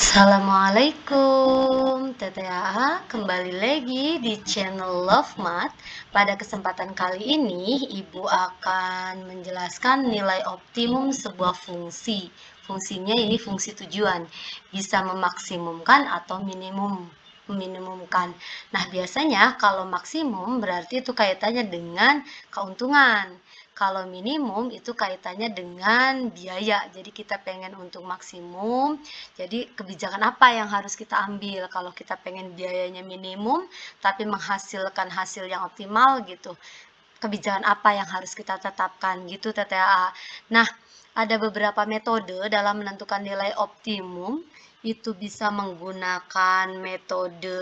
Assalamualaikum, TTAA kembali lagi di channel Love Math. Pada kesempatan kali ini, Ibu akan menjelaskan nilai optimum sebuah fungsi. Fungsinya ini fungsi tujuan, bisa memaksimumkan atau meminimumkan. Nah, biasanya kalau maksimum berarti itu kaitannya dengan keuntungan. Kalau minimum itu kaitannya dengan biaya. Jadi kita pengen untuk maksimum, jadi kebijakan apa yang harus kita ambil kalau kita pengen biayanya minimum tapi menghasilkan hasil yang optimal gitu. Kebijakan apa yang harus kita tetapkan gitu TTAA. Nah, ada beberapa metode dalam menentukan nilai optimum. Itu bisa menggunakan metode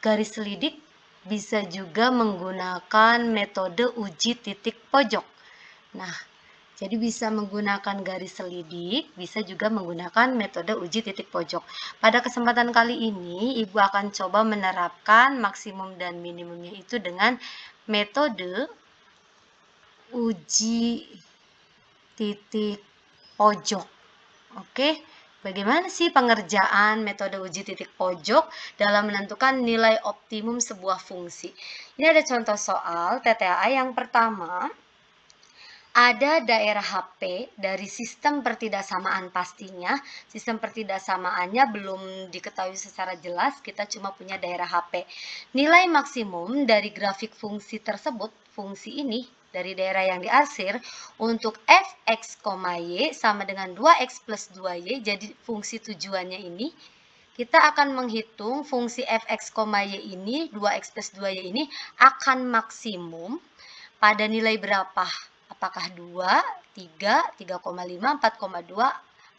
garis selidik, bisa juga menggunakan metode uji titik pojok. Nah, jadi bisa menggunakan garis selidik, bisa juga menggunakan metode uji titik pojok. Pada kesempatan kali ini, Ibu akan coba menerapkan maksimum dan minimumnya itu dengan metode uji titik pojok. Oke, bagaimana sih pengerjaan metode uji titik pojok dalam menentukan nilai optimum sebuah fungsi? Ini ada contoh soal TTAA yang pertama. Ada daerah HP dari sistem pertidaksamaan pastinya. Sistem pertidaksamaannya belum diketahui secara jelas, kita cuma punya daerah HP. Nilai maksimum dari grafik fungsi tersebut, fungsi ini, dari daerah yang diarsir, untuk fx, y sama dengan 2x plus 2y, jadi fungsi tujuannya ini, kita akan menghitung fungsi fx, y ini, 2x plus 2y ini akan maksimum pada nilai berapa? Apakah 2, 3, 3,5, 4,2,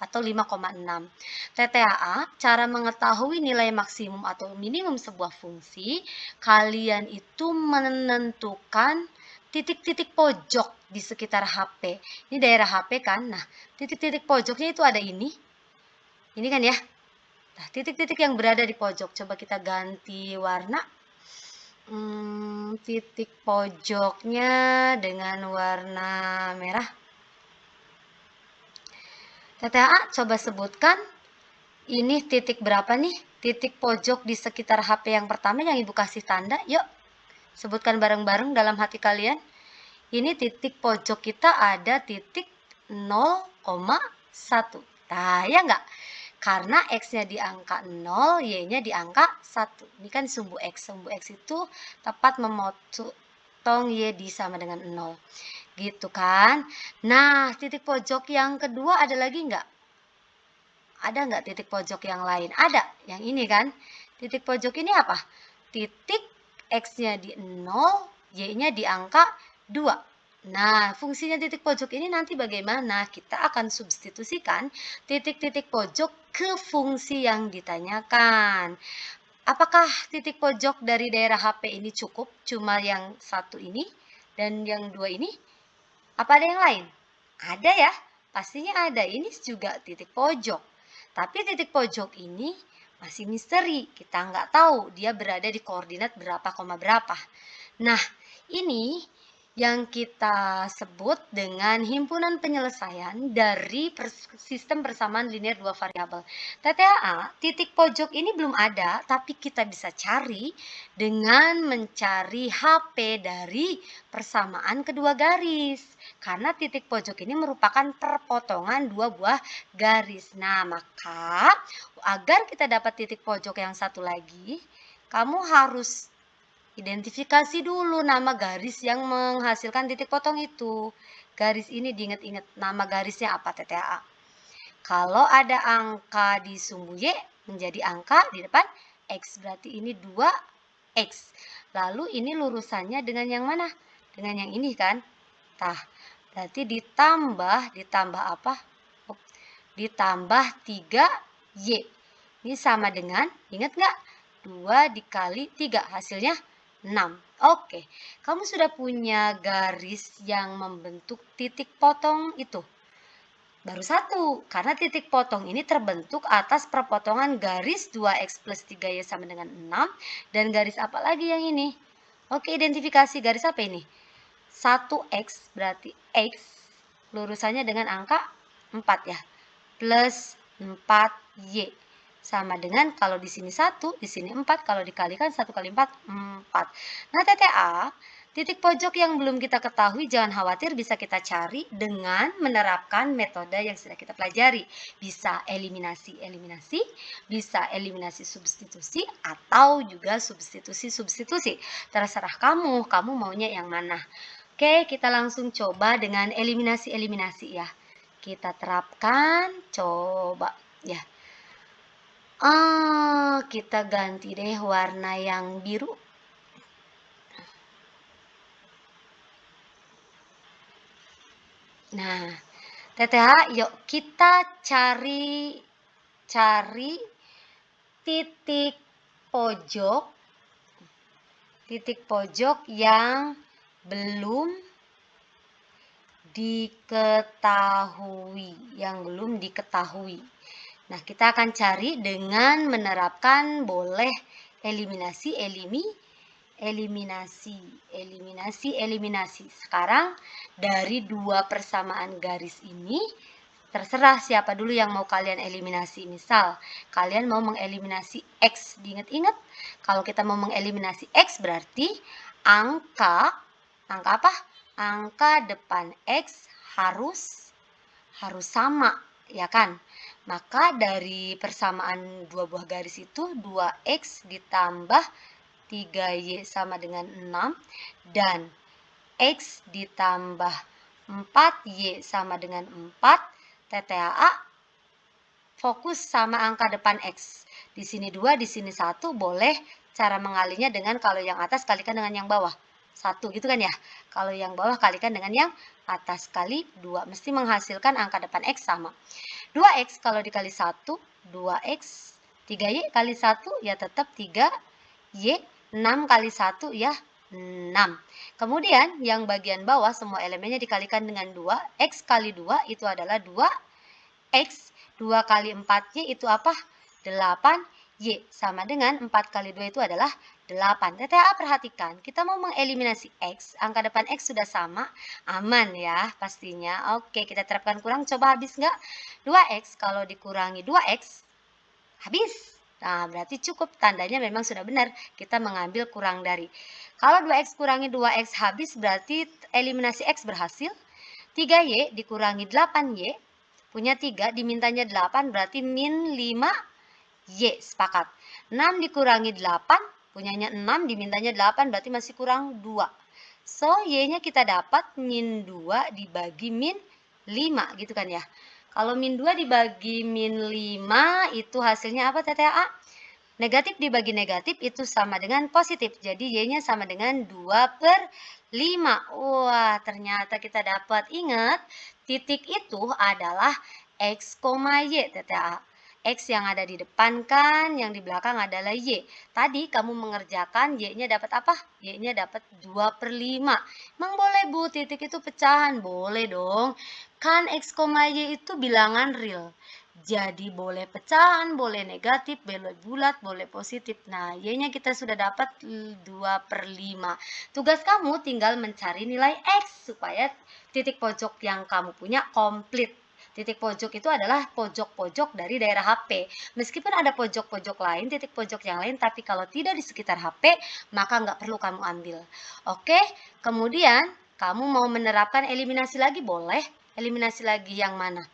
atau 5,6. TTAA, cara mengetahui nilai maksimum atau minimum sebuah fungsi, kalian itu menentukan titik-titik pojok di sekitar HP. Ini daerah HP kan? Nah, titik-titik pojoknya itu ada ini. Ini kan ya? Nah, titik-titik yang berada di pojok. Coba kita ganti warna. Titik pojoknya dengan warna merah. TTAA, coba sebutkan ini titik berapa nih? Titik pojok di sekitar HP yang pertama yang Ibu kasih tanda. Yuk, sebutkan bareng-bareng dalam hati kalian. Ini titik pojok kita ada titik 0,1. Nah, ya enggak? Karena X-nya di angka 0, Y-nya di angka 1. Ini kan sumbu X. Sumbu X itu tepat memotong Y di sama dengan 0. Gitu kan? Nah, titik pojok yang kedua ada lagi enggak? Ada enggak titik pojok yang lain? Ada. Yang ini kan? Titik pojok ini apa? Titik X-nya di 0, Y-nya di angka 2. Nah, fungsinya titik pojok ini nanti bagaimana? Kita akan substitusikan titik-titik pojok ke fungsi yang ditanyakan. Apakah titik pojok dari daerah HP ini cukup? Cuma yang satu ini dan yang dua ini? Apa ada yang lain? Ada ya, pastinya ada. Ini juga titik pojok. Tapi titik pojok ini masih misteri. Kita nggak tahu dia berada di koordinat berapa, berapa. Nah, ini yang kita sebut dengan himpunan penyelesaian dari sistem persamaan linear dua variabel. TTAA, titik pojok ini belum ada, tapi kita bisa cari dengan mencari HP dari persamaan kedua garis. Karena titik pojok ini merupakan perpotongan dua buah garis. Nah, maka agar kita dapat titik pojok yang satu lagi, kamu harus identifikasi dulu nama garis yang menghasilkan titik potong itu. Garis ini diingat-ingat nama garisnya apa TTAA. Kalau ada angka di sumbu Y menjadi angka di depan X. Berarti ini 2X. Lalu ini lurusannya dengan yang mana? Dengan yang ini kan? Nah, berarti ditambah apa? Ditambah 3Y. Ini sama dengan, ingat nggak? 2 dikali 3, hasilnya 6. Oke, kamu sudah punya garis yang membentuk titik potong itu? Baru satu, karena titik potong ini terbentuk atas perpotongan garis 2X plus 3Y sama dengan 6. Dan garis apa lagi yang ini? Oke, identifikasi garis apa ini? 1X berarti X lurusannya dengan angka 4 ya. plus 4Y. Sama dengan kalau di sini 1, di sini 4, kalau dikalikan 1 kali 4, 4. Nah, TTA, titik pojok yang belum kita ketahui, jangan khawatir, bisa kita cari dengan menerapkan metode yang sudah kita pelajari. Bisa eliminasi-eliminasi, bisa eliminasi substitusi, atau juga substitusi-substitusi. Terserah kamu maunya yang mana. Oke, kita langsung coba dengan eliminasi-eliminasi ya. Kita terapkan, coba ya. Kita ganti deh warna yang biru. Nah, TTH, yuk kita cari titik pojok yang belum diketahui. Nah, kita akan cari dengan menerapkan boleh eliminasi. Sekarang dari dua persamaan garis ini, terserah siapa dulu yang mau kalian eliminasi. Misal, kalian mau mengeliminasi X. Diingat-ingat, kalau kita mau mengeliminasi X berarti angka apa? Angka depan X harus sama, ya kan? Maka dari persamaan dua buah garis itu 2X ditambah 3Y sama dengan 6 dan X ditambah 4Y sama dengan 4. TTAA fokus sama angka depan X. Di sini 2, di sini 1, boleh cara mengalinya dengan kalau yang atas kalikan dengan yang bawah. 1 gitu kan ya. Kalau yang bawah kalikan dengan yang atas kali 2. Mesti menghasilkan angka depan X sama. 2X kalau dikali 1, 2X. 3Y kali 1 ya tetap 3Y. 6 kali 1 ya 6. Kemudian yang bagian bawah semua elemennya dikalikan dengan 2. X kali 2 itu adalah 2X. 2 kali 4Y itu apa? 8Y. Sama dengan 4 kali 2 itu adalah 8. TTA perhatikan, kita mau mengeliminasi X. Angka depan X sudah sama. Aman ya pastinya. Oke, kita terapkan kurang. Coba habis nggak? 2X kalau dikurangi 2X, habis. Nah, berarti cukup, tandanya memang sudah benar. Kita mengambil kurang dari. Kalau 2X kurangi 2X habis, berarti eliminasi X berhasil. 3Y dikurangi 8Y, punya 3, dimintanya 8, berarti min 5Y, sepakat. 6 dikurangi 8, punyanya 6, dimintanya 8, berarti masih kurang 2. So, Y-nya kita dapat min 2 dibagi min 5, gitu kan ya. Kalau min 2 dibagi min 5 itu hasilnya apa TTA? Negatif dibagi negatif itu sama dengan positif. Jadi Y-nya sama dengan 2/5. Wah, ternyata kita dapat. Ingat, titik itu adalah X, Y TTA. X yang ada di depan kan, yang di belakang adalah Y. Tadi kamu mengerjakan Y-nya dapat apa? Y-nya dapat 2/5. Emang boleh Bu, titik itu pecahan? Boleh dong. Kan X, Y itu bilangan real. Jadi boleh pecahan, boleh negatif, boleh bulat, boleh positif. Nah, Y-nya kita sudah dapat 2/5. Tugas kamu tinggal mencari nilai X supaya titik pojok yang kamu punya komplit. Titik pojok itu adalah pojok-pojok dari daerah HP. Meskipun ada pojok-pojok lain, titik pojok yang lain, tapi kalau tidak di sekitar HP, maka nggak perlu kamu ambil. Oke, kemudian kamu mau menerapkan eliminasi lagi, boleh. Eliminasi lagi yang mana?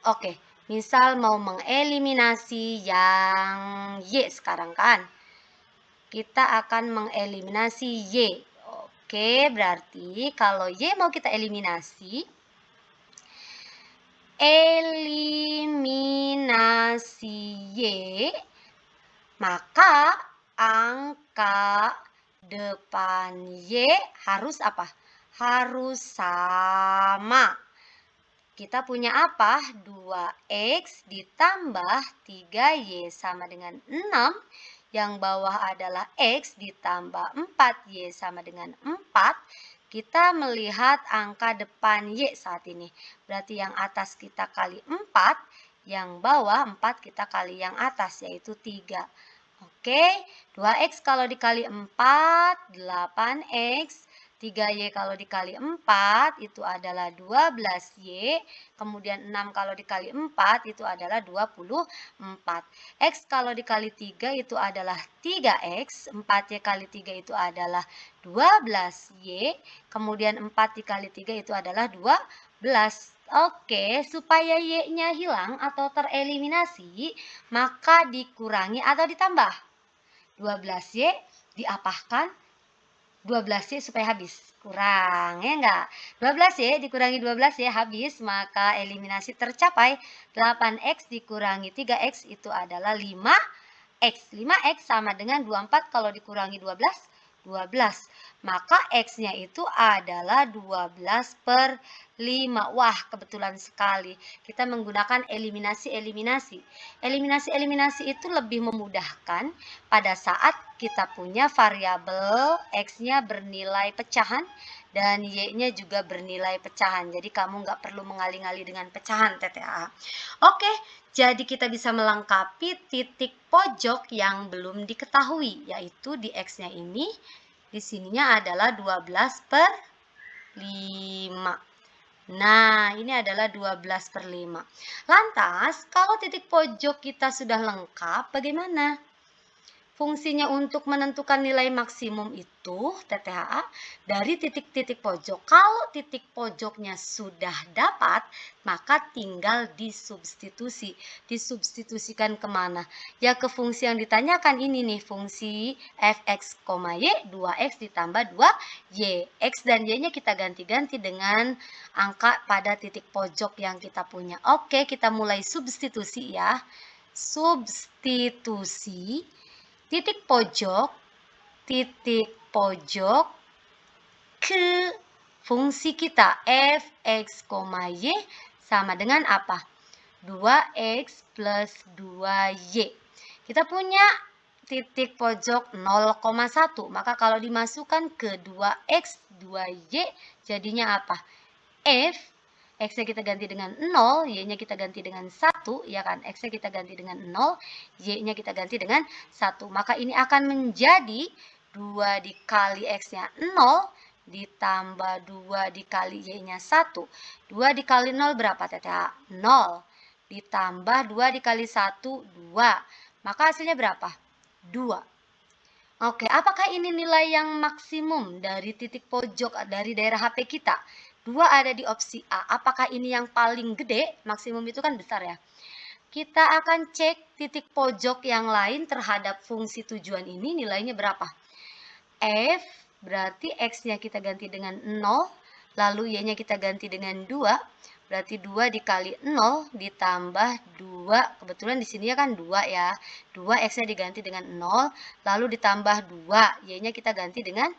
Oke, misal mau mengeliminasi yang Y sekarang kan. Kita akan mengeliminasi Y. Oke, berarti kalau Y mau kita eliminasi, Y, maka angka depan Y harus apa? Harus sama. Kita punya apa? 2X ditambah 3Y sama dengan 6. Yang bawah adalah X ditambah 4Y sama dengan 4. Kita melihat angka depan Y saat ini. Berarti yang atas kita kali 4, yang bawah 4 kita kali yang atas, yaitu 3. Oke, 2X kalau dikali 4, 8X, 3Y kalau dikali 4 itu adalah 12Y, kemudian 6 kalau dikali 4 itu adalah 24. X kalau dikali 3 itu adalah 3X, 4Y kali 3 itu adalah 12Y, kemudian 4 dikali 3 itu adalah 12. Oke, supaya Y-nya hilang atau tereliminasi, maka dikurangi atau ditambah. 12Y diapahkan 12Y supaya habis. Kurang, ya enggak? 12Y dikurangi 12Y habis, maka eliminasi tercapai. 8X dikurangi 3X itu adalah 5X. 5X sama dengan 24 kalau dikurangi 12, 12. Maka X-nya itu adalah 12/5. Wah, kebetulan sekali. Kita menggunakan eliminasi-eliminasi. Eliminasi-eliminasi itu lebih memudahkan pada saat kita punya variabel X-nya bernilai pecahan dan Y-nya juga bernilai pecahan. Jadi kamu nggak perlu mengali-ngali dengan pecahan TTA. Oke, jadi kita bisa melengkapi titik pojok yang belum diketahui, yaitu di X-nya ini, di sininya adalah 12/5. Nah, ini adalah 12/5. Lantas, kalau titik pojok kita sudah lengkap, bagaimana? Fungsinya untuk menentukan nilai maksimum itu, TTHA, dari titik-titik pojok. Kalau titik pojoknya sudah dapat, maka tinggal disubstitusi. Disubstitusikan kemana? Ya ke fungsi yang ditanyakan ini nih, fungsi fx, y, 2x ditambah 2y. X dan y-nya kita ganti-ganti dengan angka pada titik pojok yang kita punya. Oke, kita mulai substitusi ya. Substitusi titik pojok ke fungsi kita fx, y sama dengan apa? 2x plus 2y. Kita punya titik pojok 0,1. Maka kalau dimasukkan ke 2x, 2y jadinya apa? F, X-nya kita ganti dengan 0, Y-nya kita ganti dengan 1, ya kan? X-nya kita ganti dengan 0, Y-nya kita ganti dengan 1. Maka ini akan menjadi 2 dikali X-nya 0, ditambah 2 dikali Y-nya 1. 2 dikali 0 berapa, Teteh? 0. Ditambah 2 dikali 1, 2. Maka hasilnya berapa? 2. Oke, apakah ini nilai yang maksimum dari titik pojok dari daerah HP kita? 2 ada di opsi A. Apakah ini yang paling gede? Maksimum itu kan besar ya. Kita akan cek titik pojok yang lain terhadap fungsi tujuan ini nilainya berapa. F berarti X-nya kita ganti dengan 0, lalu Y-nya kita ganti dengan 2. Berarti 2 dikali 0 ditambah 2. Kebetulan di sini ya kan 2 ya. 2 X-nya diganti dengan 0, lalu ditambah 2. Y-nya kita ganti dengan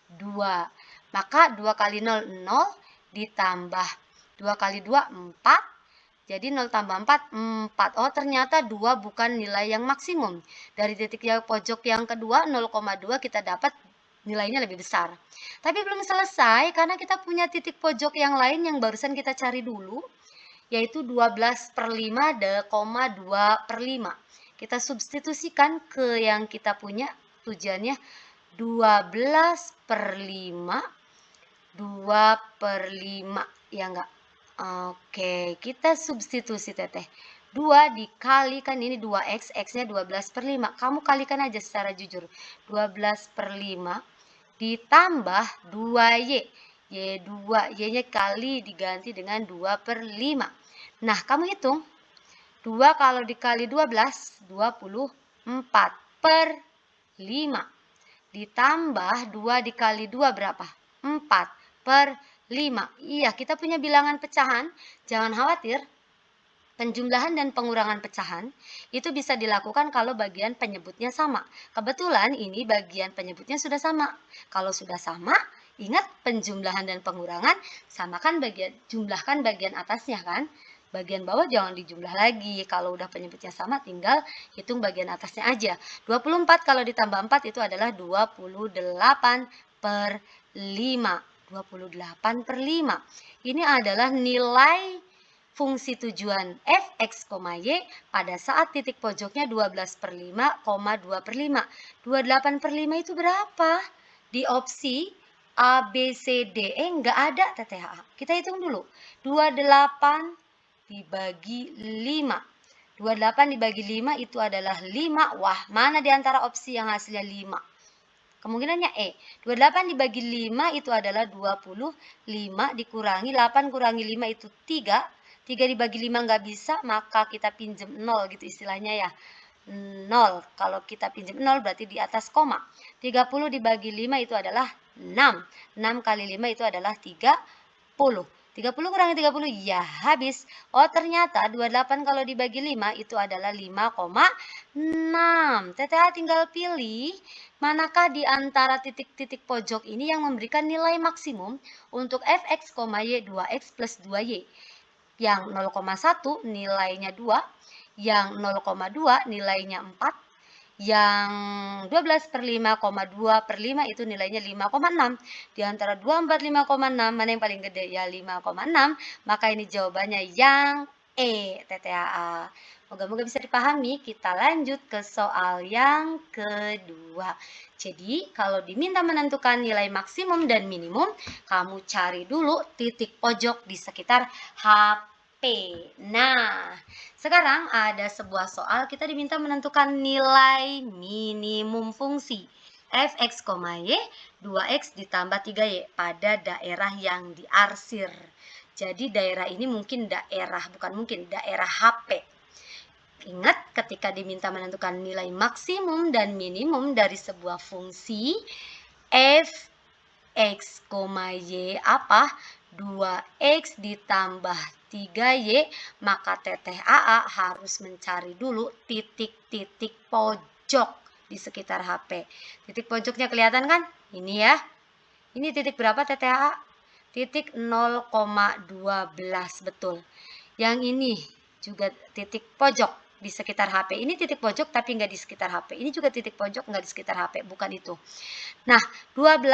2. Maka 2 kali 0, 0. Ditambah 2 kali 2, 4. Jadi 0 tambah 4, 4. Oh, ternyata 2 bukan nilai yang maksimum. Dari titik pojok yang kedua, 0,2 kita dapat nilainya lebih besar. Tapi belum selesai, karena kita punya titik pojok yang lain yang barusan kita cari dulu, yaitu 12/5, 2/5. Kita substitusikan ke yang kita punya, tujuannya 12/5, 2/5, ya enggak? Oke, kita substitusi Teteh. 2 dikalikan ini 2x, x-nya 12/5. Kamu kalikan aja secara jujur. 12/5 ditambah 2y. Y2, y-nya kali diganti dengan 2/5. Nah, kamu hitung. 2 kalau dikali 12, 24/5. Ditambah 2 dikali 2 berapa? 4/5. Iya, kita punya bilangan pecahan. Jangan khawatir, penjumlahan dan pengurangan pecahan itu bisa dilakukan kalau bagian penyebutnya sama. Kebetulan ini bagian penyebutnya sudah sama. Kalau sudah sama, ingat penjumlahan dan pengurangan, samakan bagian, jumlahkan bagian atasnya kan. Bagian bawah jangan dijumlah lagi. Kalau udah penyebutnya sama, tinggal hitung bagian atasnya aja. 24 kalau ditambah 4 itu adalah 28/5. 28/5. Ini adalah nilai fungsi tujuan fx, y pada saat titik pojoknya 12/5, 2/5. 28/5 itu berapa? Di opsi A, B, C, D. Nggak ada TTHA. Kita hitung dulu. 28 dibagi 5. 28 dibagi 5 itu adalah 5. Wah, mana di antara opsi yang hasilnya 5? Kemungkinannya E. 28 dibagi 5 itu adalah 25 dikurangi 8 kurangi 5 itu 3. 3 dibagi 5 nggak bisa, maka kita pinjem 0 gitu istilahnya ya. 0. Kalau kita pinjam 0 berarti di atas koma. 30 dibagi 5 itu adalah 6. 6 kali 5 itu adalah 30. 30 kurangi 30 ya habis. Oh ternyata 28 kalau dibagi 5 itu adalah 5,6. TTH tinggal pilih manakah di antara titik-titik pojok ini yang memberikan nilai maksimum untuk fx, y 2x plus 2y. Yang 0,1 nilainya 2, yang 0,2 nilainya 4, yang 12/5,2/5 itu nilainya 5,6. Di antara 2, 4, 5,6 mana yang paling gede? Ya 5,6. Maka ini jawabannya yang E, TTHA. Moga-moga bisa dipahami. Kita lanjut ke soal yang kedua. Jadi kalau diminta menentukan nilai maksimum dan minimum, kamu cari dulu titik pojok di sekitar HP. Nah, sekarang ada sebuah soal kita diminta menentukan nilai minimum fungsi fx, y 2x ditambah 3y pada daerah yang diarsir. Jadi daerah ini mungkin daerah, bukan mungkin, daerah HP. Ingat ketika diminta menentukan nilai maksimum dan minimum dari sebuah fungsi fx, y apa? 2x ditambah 3y, maka teteh AA harus mencari dulu titik-titik pojok di sekitar HP. Titik pojoknya kelihatan kan? Ini ya. Ini titik berapa teteh AA? Titik 0,12, betul. Yang ini juga titik pojok di sekitar HP. Ini titik pojok tapi nggak di sekitar HP. Ini juga titik pojok nggak di sekitar HP, bukan itu. Nah, 12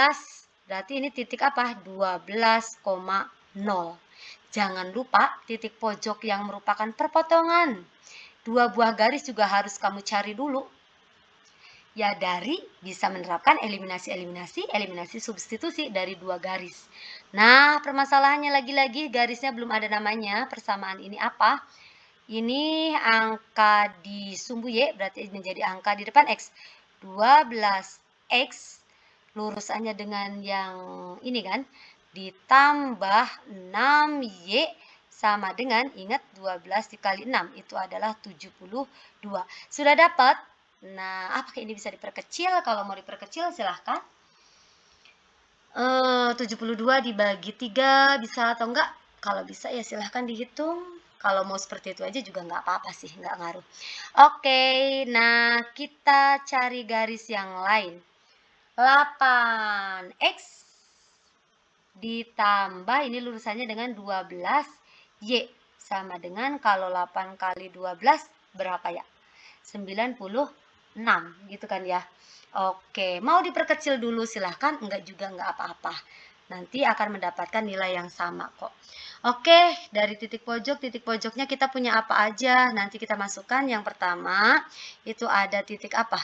berarti ini titik apa? 12,0. Jangan lupa titik pojok yang merupakan perpotongan. 2 buah garis juga harus kamu cari dulu. Ya dari bisa menerapkan eliminasi substitusi dari 2 garis. Nah, permasalahannya lagi-lagi garisnya belum ada namanya. Persamaan ini apa? Ini angka di sumbu Y berarti menjadi angka di depan X. 12X lurusannya dengan yang ini kan, ditambah 6Y sama dengan, ingat 12 dikali 6 itu adalah 72. Sudah dapat? Nah, apakah ini bisa diperkecil? Kalau mau diperkecil silahkan. 72 dibagi 3 bisa atau enggak? Kalau bisa ya silahkan dihitung. Kalau mau seperti itu aja juga nggak apa-apa sih, nggak ngaruh. Oke, nah kita cari garis yang lain. 8x ditambah ini lurusannya dengan 12y sama dengan kalau 8 kali 12 berapa ya? 96 gitu kan ya. Oke, mau diperkecil dulu silahkan, enggak juga enggak apa-apa. Nanti akan mendapatkan nilai yang sama kok. Oke, dari titik pojoknya kita punya apa aja? Nanti kita masukkan. Yang pertama itu ada titik apa?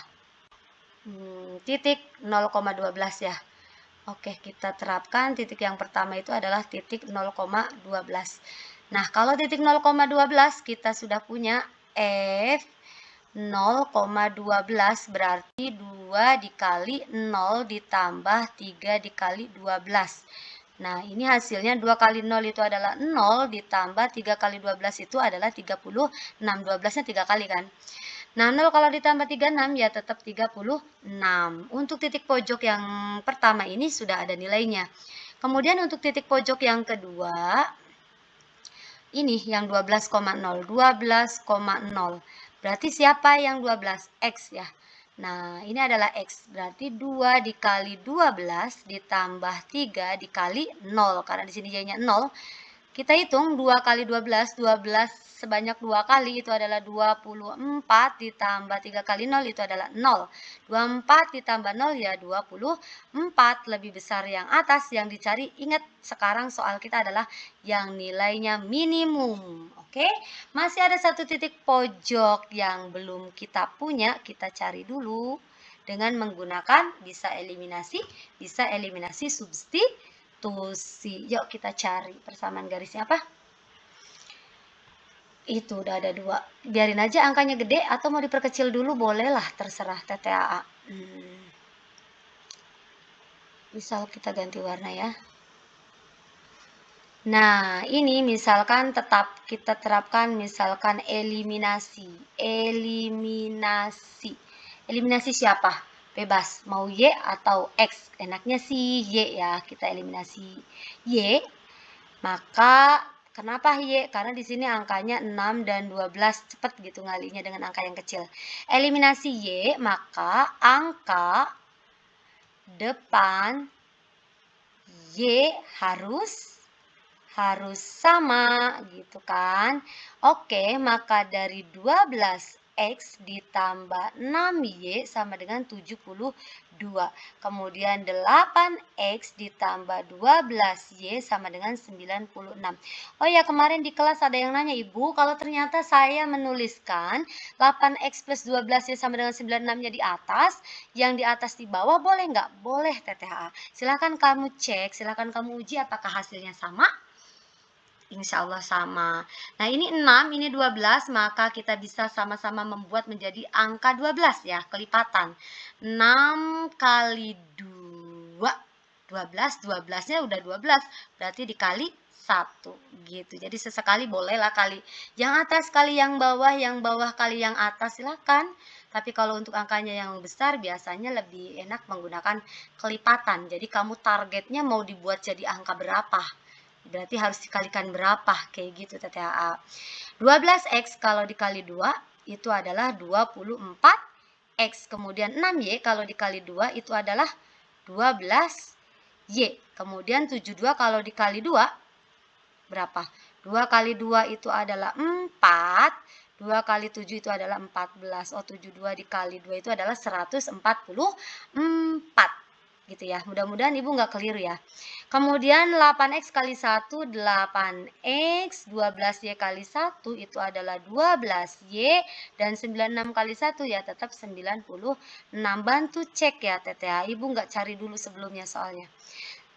Titik 0,12 ya. Oke, kita terapkan titik yang pertama itu adalah titik 0,12. Nah, kalau titik 0,12 kita sudah punya F 0,12 berarti 2 dikali 0 ditambah 3 dikali 12. Nah, ini hasilnya 2 kali 0 itu adalah 0 ditambah 3 kali 12 itu adalah 36. 12-nya 3 kali kan. Nah, 0 kalau ditambah 36 ya tetap 36. Untuk titik pojok yang pertama ini sudah ada nilainya. Kemudian untuk titik pojok yang kedua, ini yang 12,0. 12,0. Berarti siapa yang 12? X ya. Nah, ini adalah X. Berarti 2 dikali 12 ditambah 3 dikali 0. Karena di sini Y-nya 0. Kita hitung 2 kali 12, 12 sebanyak 2 kali itu adalah 24 ditambah 3 kali 0 itu adalah 0. 24 ditambah 0 ya 24, lebih besar yang atas yang dicari. Ingat sekarang soal kita adalah yang nilainya minimum. Oke, masih ada satu titik pojok yang belum kita punya, kita cari dulu. dengan menggunakan bisa eliminasi substitusi. Yuk kita cari persamaan garisnya apa? Itu udah ada 2. Biarin aja angkanya gede atau mau diperkecil dulu bolehlah, terserah TTAA. Misal kita ganti warna ya. Nah, ini misalkan kita terapkan misalkan eliminasi. Eliminasi siapa? Bebas, mau Y atau X. Enaknya sih Y ya, kita eliminasi Y. Maka kenapa Y? Karena di sini angkanya 6 dan 12, cepat gitu ngalinya dengan angka yang kecil. Eliminasi Y, maka angka depan Y harus sama gitu kan. Oke, maka dari 12X ditambah 6Y sama dengan 72. Kemudian 8X ditambah 12Y sama dengan 96. Oh ya, kemarin di kelas ada yang nanya, Ibu, kalau ternyata saya menuliskan 8X plus 12Y sama dengan 96-nya di atas, yang di atas di bawah boleh nggak? Boleh, TTHA. Silahkan kamu cek, silahkan kamu uji apakah hasilnya sama. Insya Allah sama. Nah, ini 6, ini 12, maka kita bisa sama-sama membuat menjadi angka 12 ya, kelipatan. 6 kali 2, 12, 12-nya udah 12, berarti dikali 1 gitu. Jadi sesekali bolehlah kali yang atas kali yang bawah kali yang atas, silakan. Tapi kalau untuk angkanya yang besar biasanya lebih enak menggunakan kelipatan. Jadi kamu targetnya mau dibuat jadi angka berapa? Berarti harus dikalikan berapa? Kayak gitu TTAA. 12X kalau dikali 2 itu adalah 24X. Kemudian 6Y kalau dikali 2 itu adalah 12Y. Kemudian 72 kalau dikali 2 berapa? 2 kali 2 itu adalah 4. 2 kali 7 itu adalah 14. Oh, 72 dikali 2 itu adalah 144. Gitu ya. Mudah-mudahan Ibu nggak keliru ya. Kemudian 8X kali 1, 8X, 12Y kali 1 itu adalah 12Y, dan 96 kali 1 ya tetap 96. Bantu cek ya TTA, Ibu nggak cari dulu sebelumnya soalnya.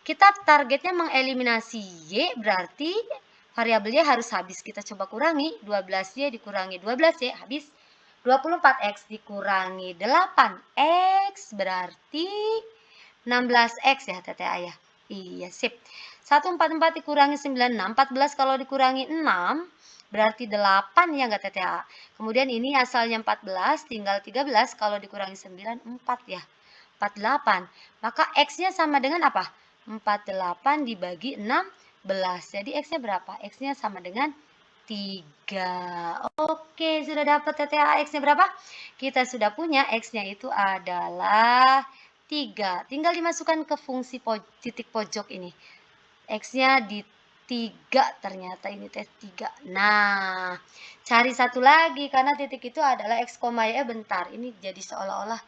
Kita targetnya mengeliminasi Y, berarti variabelnya harus habis. Kita coba kurangi, 12Y dikurangi 12Y habis. 24X dikurangi 8X berarti 16X ya TTA ya. Iya, sip. 144 dikurangi 96, 14 kalau dikurangi 6 berarti 8 ya enggak TTA. Kemudian ini asalnya 14, tinggal 13 kalau dikurangi 9, 4 ya. 48. Maka X-nya sama dengan apa? 48 dibagi 16. Jadi X-nya berapa? X-nya sama dengan 3. Oke, sudah dapat TTA X-nya berapa? Kita sudah punya X-nya itu adalah 3. Tinggal dimasukkan ke fungsi titik pojok ini. X-nya di 3, ternyata ini teh 3. Nah, cari satu lagi karena titik itu adalah X, Y. Bentar, ini jadi seolah-olah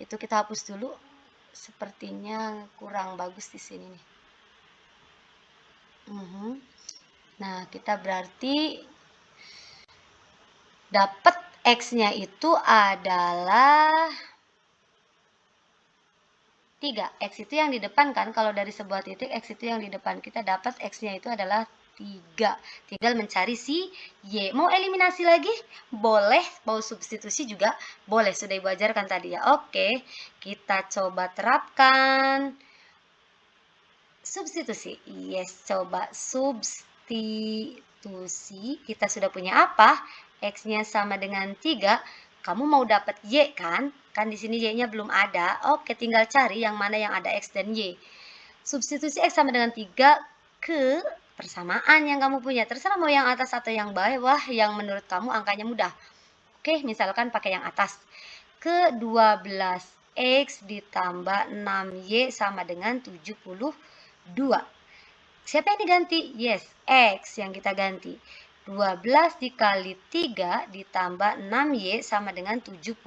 itu kita hapus dulu. Sepertinya kurang bagus di sini nih. Nah, kita berarti dapat X-nya itu adalah 3. X itu yang di depan kan, kalau dari sebuah titik X itu yang di depan. Kita dapat X-nya itu adalah 3. Tinggal mencari si Y. Mau eliminasi lagi? Boleh. Mau substitusi juga? Boleh. Sudah Ibu ajarkan tadi ya. Oke, kita coba terapkan substitusi. Yes, coba substitusi. Kita sudah punya apa? X-nya sama dengan 3. Kamu mau dapat Y kan? Kan di sini Y-nya belum ada. Oke, tinggal cari yang mana yang ada X dan Y. Substitusi X sama dengan 3 ke persamaan yang kamu punya. Terserah mau yang atas atau yang bawah, yang menurut kamu angkanya mudah. Oke, misalkan pakai yang atas. Ke 12X ditambah 6Y sama dengan 72. Siapa yang diganti? Yes, X yang kita ganti. 12 dikali 3 ditambah 6Y sama dengan 72.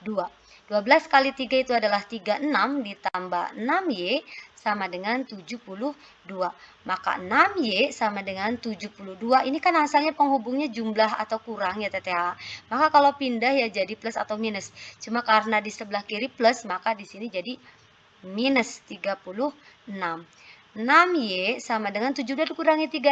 12 kali 3 itu adalah 36 ditambah 6Y sama dengan 72. Maka 6Y sama dengan 72. Ini kan asalnya penghubungnya jumlah atau kurang ya TTA. Maka kalau pindah ya jadi plus atau minus. Cuma karena di sebelah kiri plus, maka di sini jadi minus 36. 6Y sama dengan 72 dikurangi 36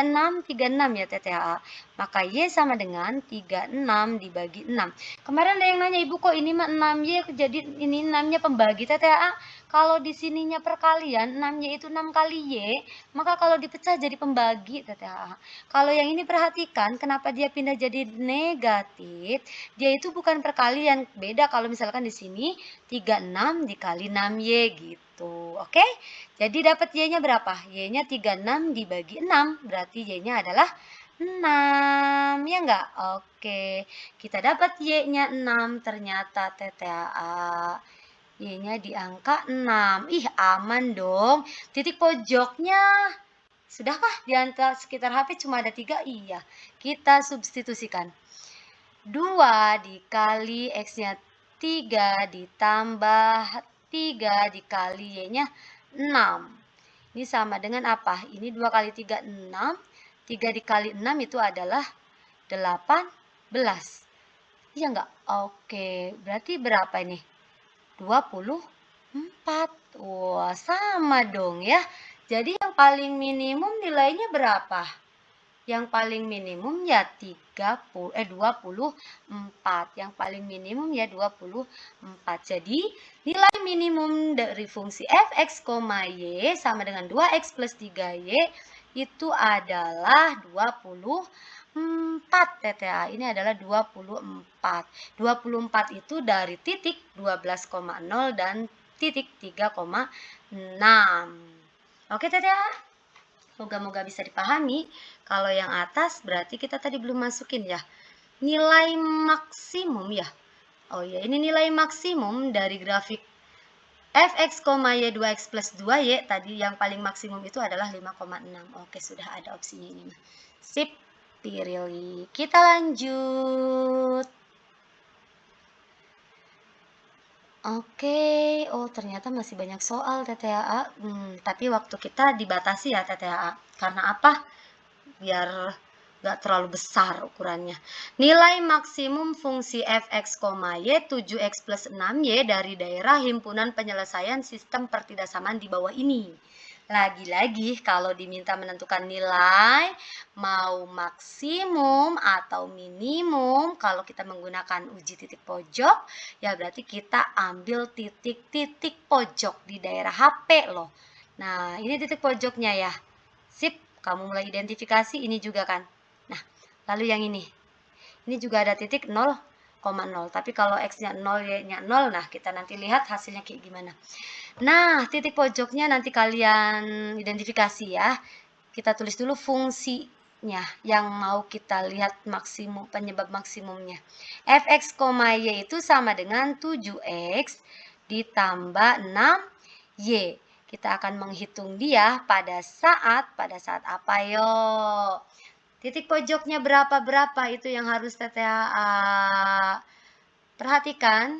ya TTHA. Maka Y sama dengan 36 dibagi 6. Kemarin ada yang nanya, Ibu kok ini mah 6Y jadi ini 6-nya pembagi TTHA. Kalau di sininya perkalian, 6Y itu 6 kali Y, maka kalau dipecah jadi pembagi TTHA. Kalau yang ini perhatikan kenapa dia pindah jadi negatif. Dia itu bukan perkalian, beda kalau misalkan di sini 36 dikali 6Y gitu. Oke? Jadi dapat Y-nya berapa? Y-nya 36 dibagi 6. Berarti Y-nya adalah 6. Ya enggak? Oke. Kita dapat Y-nya 6 ternyata TTAA. Y-nya di angka 6. Ih, aman dong. Titik pojoknya sudahkah di antara sekitar HP cuma ada 3? Iya. Kita substitusikan. 2 dikali X-nya 3 ditambah 3 dikali Y-nya 6. Ini sama dengan apa? Ini 2 kali 3, 6. 3 dikali 6 itu adalah 18. Iya enggak? Oke, berarti berapa ini? 24. Wah, sama dong ya. Jadi yang paling minimum nilainya berapa? Yang paling minimum ya 24. Yang paling minimum ya 24. Jadi nilai minimum dari fungsi fx, y sama dengan 2x plus 3y itu adalah 24 TTA. Ini adalah 24. 24 itu dari titik 12,0 dan titik 3,6. Oke TTA? Moga-moga bisa dipahami. Kalau yang atas berarti kita tadi belum masukin ya. Nilai maksimum ya. Oh ya, ini nilai maksimum dari grafik fx, y 2x plus 2y tadi yang paling maksimum itu adalah 5,6. Oke, sudah ada opsinya ini. Sip, pilih. Kita lanjut. Oke, oh ternyata masih banyak soal TTAA. Tapi waktu kita dibatasi ya TTAA. Karena apa? Biar nggak terlalu besar ukurannya. Nilai maksimum fungsi fx, y 7x plus 6y dari daerah himpunan penyelesaian sistem pertidaksamaan di bawah ini. Lagi-lagi kalau diminta menentukan nilai mau maksimum atau minimum, kalau kita menggunakan uji titik pojok, ya berarti kita ambil titik-titik pojok di daerah HP loh. Nah, ini titik pojoknya ya. Sip, kamu mulai identifikasi ini juga kan. Nah, lalu yang ini. Ini juga ada titik 0,0. Tapi kalau X-nya 0, Y-nya 0, nah kita nanti lihat hasilnya kayak gimana. Nah, titik pojoknya nanti kalian identifikasi ya. Kita tulis dulu fungsinya yang mau kita lihat maksimum, penyebab maksimumnya. Fx, y itu sama dengan 7x ditambah 6y. Kita akan menghitung dia pada saat apa yo? Titik pojoknya berapa itu yang harus TTA perhatikan.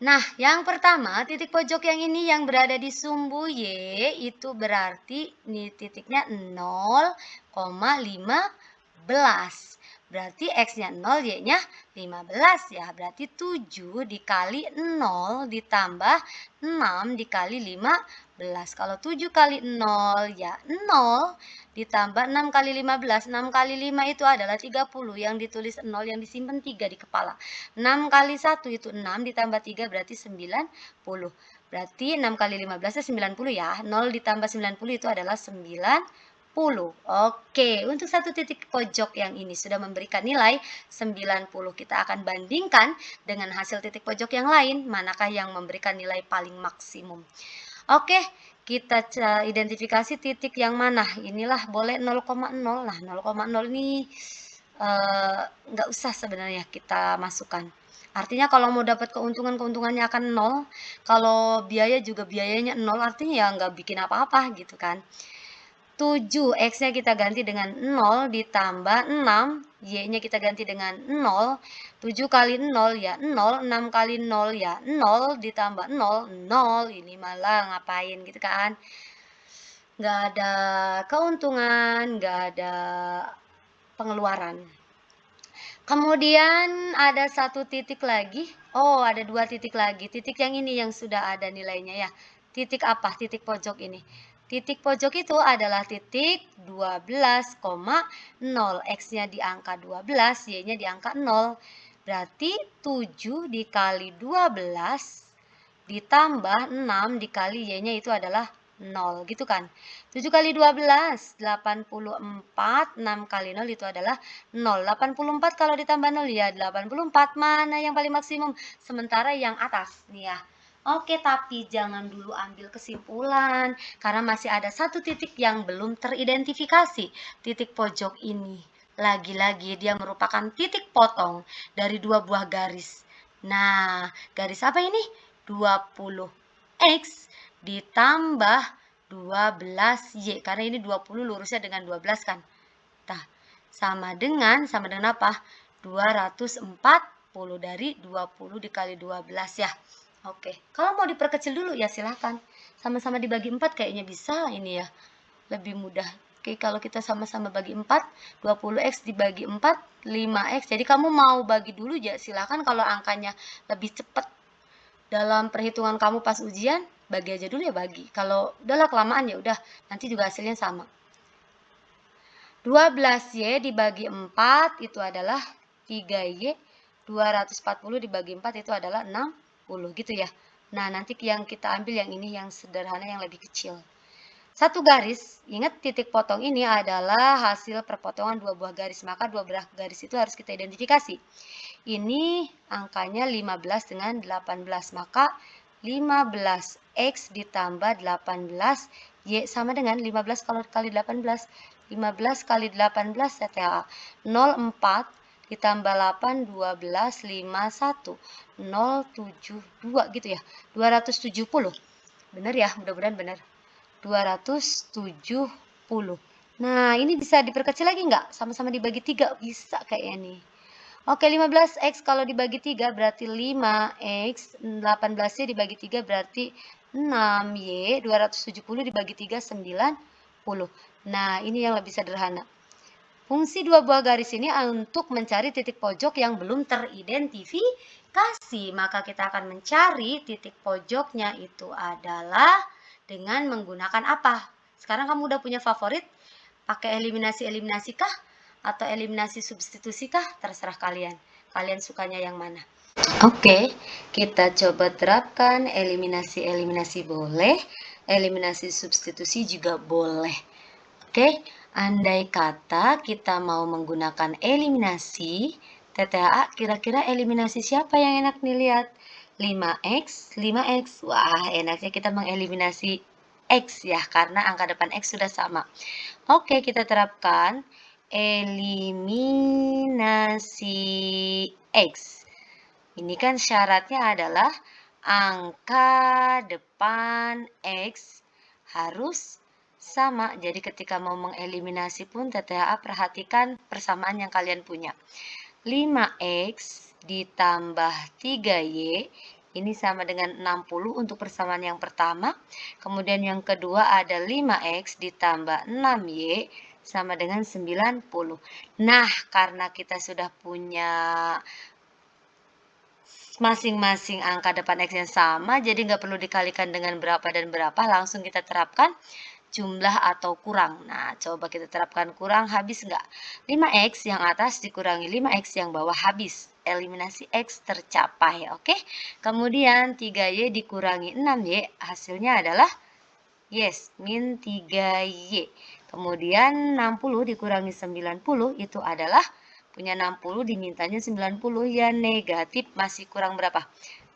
Nah, yang pertama, titik pojok yang ini yang berada di sumbu Y itu berarti ini titiknya 0,15. Berarti X-nya 0, Y-nya 15 ya. Berarti 7 dikali 0 ditambah 6 dikali 15. Kalau 7 kali 0 ya 0 ditambah 6 kali 15. 6 kali 5 itu adalah 30. Yang ditulis 0, yang disimpan 3 di kepala. 6 kali 1 itu 6 ditambah 3 berarti 90. Berarti 6 kali 15 itu 90 ya. 0 ditambah 90 itu adalah 90. Oke, untuk satu titik pojok yang ini sudah memberikan nilai 90. Kita akan bandingkan dengan hasil titik pojok yang lain, manakah yang memberikan nilai paling maksimum. Oke, kita identifikasi titik yang mana. Inilah boleh 0,0. Nah, 0,0 ini nggak usah sebenarnya kita masukkan. Artinya kalau mau dapat keuntungannya akan 0. Kalau biaya juga biayanya 0, artinya ya nggak bikin apa-apa gitu kan. 7, X-nya kita ganti dengan 0 ditambah 6, Y-nya kita ganti dengan 0, 7 kali 0 ya 0, 6 kali 0 ya 0, ditambah 0, 0, ini malah ngapain gitu kan. Nggak ada keuntungan, nggak ada pengeluaran. Kemudian ada satu titik lagi, oh ada 2 titik lagi, titik yang ini yang sudah ada nilainya ya. Titik apa? Titik pojok ini. Titik pojok itu adalah titik 12,0, X-nya di angka 12, Y-nya di angka 0. Berarti 7 dikali 12 ditambah 6 dikali Y-nya itu adalah 0 gitu kan. 7 kali 12, 84, 6 kali 0 itu adalah 0. 84 kalau ditambah 0 ya 84, mana yang paling maksimum? Sementara yang atas nih ya. Oke, tapi jangan dulu ambil kesimpulan, karena masih ada satu titik yang belum teridentifikasi. Titik pojok ini, lagi-lagi dia merupakan titik potong dari 2 buah garis. Nah, garis apa ini? 20X ditambah 12Y, karena ini 20 lurusnya dengan 12 kan. Nah, sama dengan apa? 240 dari 20 dikali 12 ya. Oke, kalau mau diperkecil dulu ya silahkan. Sama-sama dibagi 4 kayaknya bisa ini ya. Lebih mudah. Oke, kalau kita sama-sama bagi 4, 20X dibagi 4, 5X. Jadi kamu mau bagi dulu ya silahkan, kalau angkanya lebih cepat dalam perhitungan kamu pas ujian, bagi aja dulu ya bagi. Kalau udahlah kelamaan ya udah, nanti juga hasilnya sama. 12Y dibagi 4 itu adalah 3Y, 240 dibagi 4 itu adalah 60 gitu ya. Nah, nanti yang kita ambil yang ini yang sederhana yang lebih kecil. Satu garis, ingat titik potong ini adalah hasil perpotongan 2 buah garis, maka 2 buah garis itu harus kita identifikasi. Ini angkanya 15 dengan 18, maka 15X ditambah 18, Y sama dengan 15 kali 18, 15 kali 18 CTA, 04 ditambah 8, 12, 51, 072 gitu ya, 270. Benar ya, mudah-mudahan benar. 270. Nah, ini bisa diperkecil lagi nggak? Sama-sama dibagi 3, bisa kayaknya nih. Oke, 15X kalau dibagi 3 berarti 5X, 18Y dibagi 3 berarti 6Y, 270 dibagi 3, 90. Nah, ini yang lebih sederhana. Fungsi 2 buah garis ini untuk mencari titik pojok yang belum teridentifikasi. Maka kita akan mencari titik pojoknya itu adalah dengan menggunakan apa? Sekarang kamu udah punya favorit? Pakai eliminasi-eliminasi kah? Atau eliminasi substitusi kah? Terserah kalian. Kalian sukanya yang mana? Oke, kita coba terapkan eliminasi-eliminasi boleh, eliminasi substitusi juga boleh. Oke, andai kata kita mau menggunakan eliminasi, TTAA kira-kira eliminasi siapa yang enak nih lihat? 5X, 5X. Wah, enaknya kita mengeliminasi X ya, karena angka depan X sudah sama. Oke, kita terapkan eliminasi X. Ini kan syaratnya adalah angka depan X harus sama. Jadi ketika mau mengeliminasi pun TTAA perhatikan persamaan yang kalian punya. 5X ditambah 3Y ini sama dengan 60 untuk persamaan yang pertama. Kemudian yang kedua ada 5X ditambah 6Y sama dengan 90. Nah, karena kita sudah punya masing-masing angka depan X yang sama, jadi nggak perlu dikalikan dengan berapa dan berapa, langsung kita terapkan jumlah atau kurang. Nah, coba kita terapkan kurang, habis nggak? 5X yang atas dikurangi 5X yang bawah habis. Eliminasi X tercapai, oke? Kemudian 3Y dikurangi 6Y, hasilnya adalah yes, min 3Y. Kemudian 60 dikurangi 90 itu adalah punya 60 dimintanya 90 ya negatif, masih kurang berapa?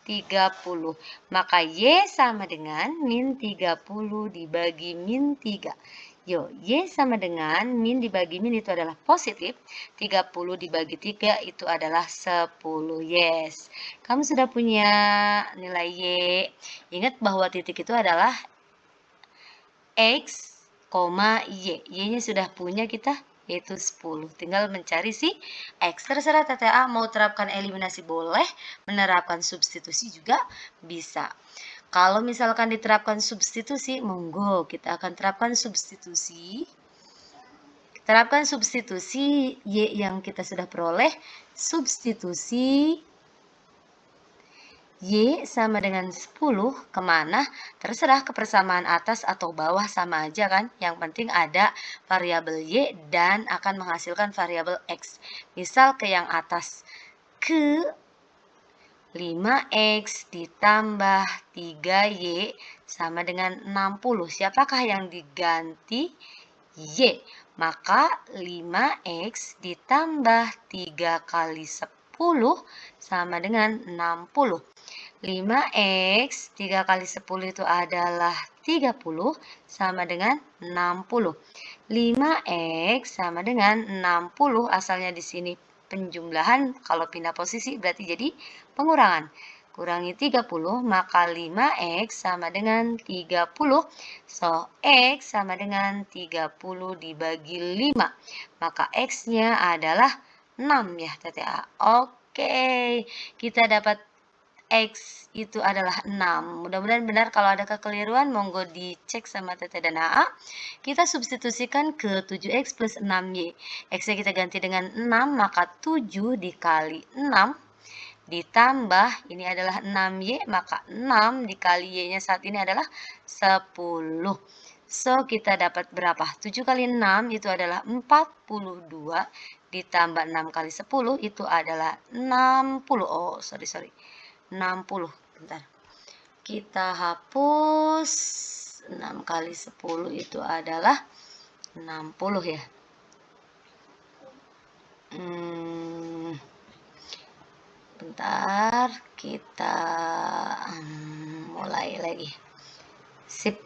30. Maka Y sama dengan min 30 dibagi min 3. Yo, Y sama dengan min dibagi min itu adalah positif. 30 dibagi 3 itu adalah 10. Yes. Kamu sudah punya nilai Y. Ingat bahwa titik itu adalah X Y. Y-nya sudah punya kita, yaitu 10. Tinggal mencari si X. Terserah TTA mau terapkan eliminasi boleh, menerapkan substitusi juga bisa. Kalau misalkan diterapkan substitusi, monggo kita akan terapkan substitusi. Terapkan substitusi Y yang kita sudah peroleh. Substitusi Y sama dengan 10 kemana? Terserah, ke persamaan atas atau bawah sama aja kan. Yang penting ada variabel Y dan akan menghasilkan variabel X. Misal ke yang atas, ke 5X ditambah 3Y sama dengan 60. Siapakah yang diganti? Y. Maka 5X ditambah 3 kali 10 sama dengan 60. 5X 3 kali 10 itu adalah 30 sama dengan 60. 5X sama dengan 60, asalnya di sini penjumlahan, kalau pindah posisi berarti jadi pengurangan. Kurangi 30, maka 5X sama dengan 30. So, X sama dengan 30 dibagi 5. Maka X-nya adalah 6 ya, TTA. Oke, kita dapat X itu adalah 6. Mudah-mudahan benar. Kalau ada kekeliruan, monggo dicek sama Tete dan AA. Kita substitusikan ke 7X plus 6Y. X-nya kita ganti dengan 6, maka 7 dikali 6 ditambah, ini adalah 6Y, maka 6 dikali Y-nya saat ini adalah 10. So, kita dapat berapa? 7 kali 6 itu adalah 42, ditambah 6 kali 10 itu adalah 60. Oh, sorry. 60. Bentar. Kita hapus. 6 kali 10 itu adalah 60 ya. Bentar, kita mulai lagi. Sip.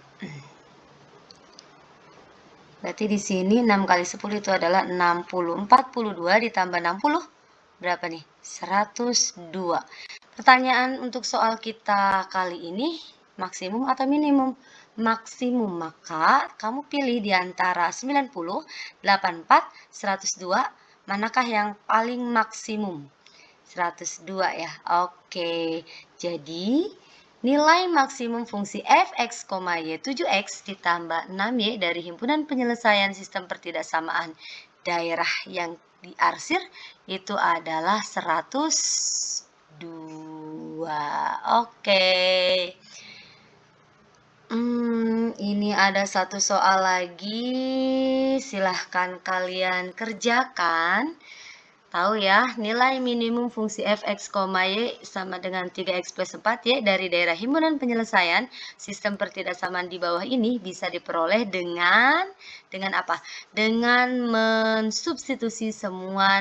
Berarti di sini 6 kali 10 itu adalah 60. 42 ditambah 60 berapa nih? 102. Pertanyaan untuk soal kita kali ini, maksimum atau minimum? Maksimum, maka kamu pilih di antara 90, 84, 102, manakah yang paling maksimum? 102 ya. Oke, jadi nilai maksimum fungsi f(x, y) 7x ditambah 6y dari himpunan penyelesaian sistem pertidaksamaan daerah yang diarsir itu adalah 102. Oke. Ini ada satu soal lagi. Silahkan kalian kerjakan. Tahu ya, nilai minimum fungsi f(x, y) sama dengan 3x plus 4y dari daerah himpunan penyelesaian sistem pertidaksamaan di bawah ini bisa diperoleh dengan apa? Dengan mensubstitusi semua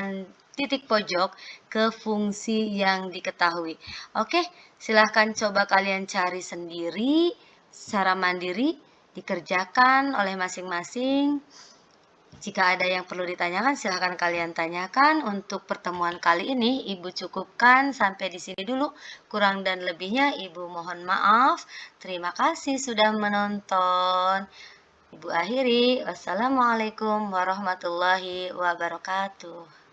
titik pojok ke fungsi yang diketahui. Oke, silahkan coba kalian cari sendiri secara mandiri, dikerjakan oleh masing-masing. Jika ada yang perlu ditanyakan, silahkan kalian tanyakan. Untuk pertemuan kali ini, Ibu cukupkan sampai di sini dulu. Kurang dan lebihnya, Ibu mohon maaf. Terima kasih sudah menonton. Ibu akhiri. Wassalamualaikum warahmatullahi wabarakatuh.